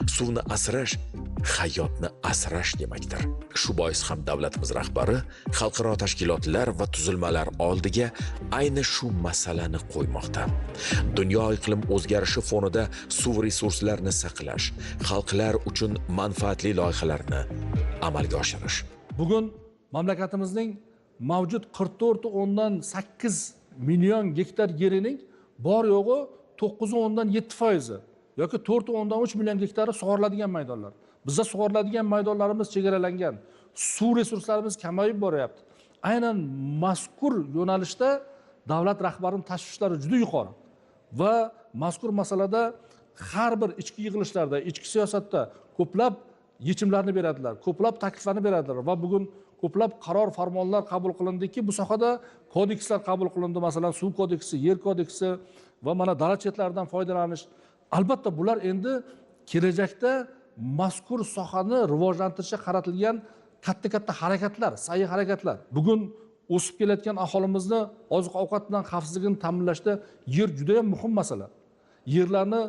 Suvni asrash hayotni asrash demakdir. Shu bois ham davlatimiz rahbari xalqaro tashkilotlar va tuzilmalar oldiga ayni shu masalani qo'ymoqda. Dunyo iqlim o'zgarishi fonida suv resurslarini saqlash, xalqlar uchun manfaatli loyihalarni amalga oshirish. Bugun mamlakatimizning mavjud 44,8 million gektar yerining bor yo'g'i 9,7% yoki 4,3 million gektari sug'oriladigan maydonlar. Bizda sug'oriladigan maydonlarimiz chegaralangan. Suv resurslarimiz kamayib boryapti. Aynan mazkur yo'nalishda davlat rahbarining tashvishlari juda yuqori va mazkur masalada har bir ichki yig'ilishlarda, ichki siyosatda ko'plab yechimlarni beradilar, ko'plab takliflarni beradilar va bugun ko'plab qaror farmonlar qabul qilindiki, bu sohada kodekslar qabul qilindi, masalan, suv kodeksi, yer kodeksi va mana dala chetlaridan foydalanish. Albatta bular endi kelajakda mazkur sohani rivojlantirishga qaratilgan katta harakatlar, sa'y harakatlar. Bugun o'sib kelayotgan aholimizni oziq-ovqat bilan xavfsizligini ta'minlashda yer juda ham muhim masala. Yerlarni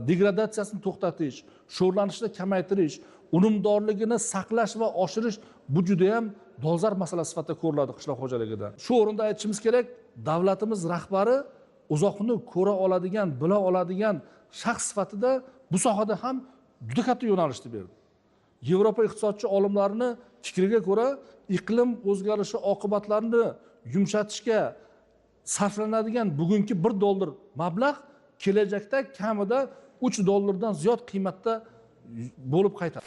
degradatsiyasini to'xtatish, sho'rlanishni kamaytirish, unumdorligini saqlash va oshirish bu juda ham dolzarb masala sifatida ko'riladi qishloq xo'jaligida. Shu o'rinda aytishimiz kerak, davlatimiz rahbari uzoqni ko'ra oladigan, bila oladigan shaxs sifatida bu sohada ham juda katta yo'nalishni berdi. Yevropa iqtisodchi olimlarini fikriga ko'ra, iqlim o'zgarishi oqibatlarini yumshatishga sarflanadigan bugungi $1 mablag' kelajakda kamida $3 ziyod qiymatda bo'lib qaytadi.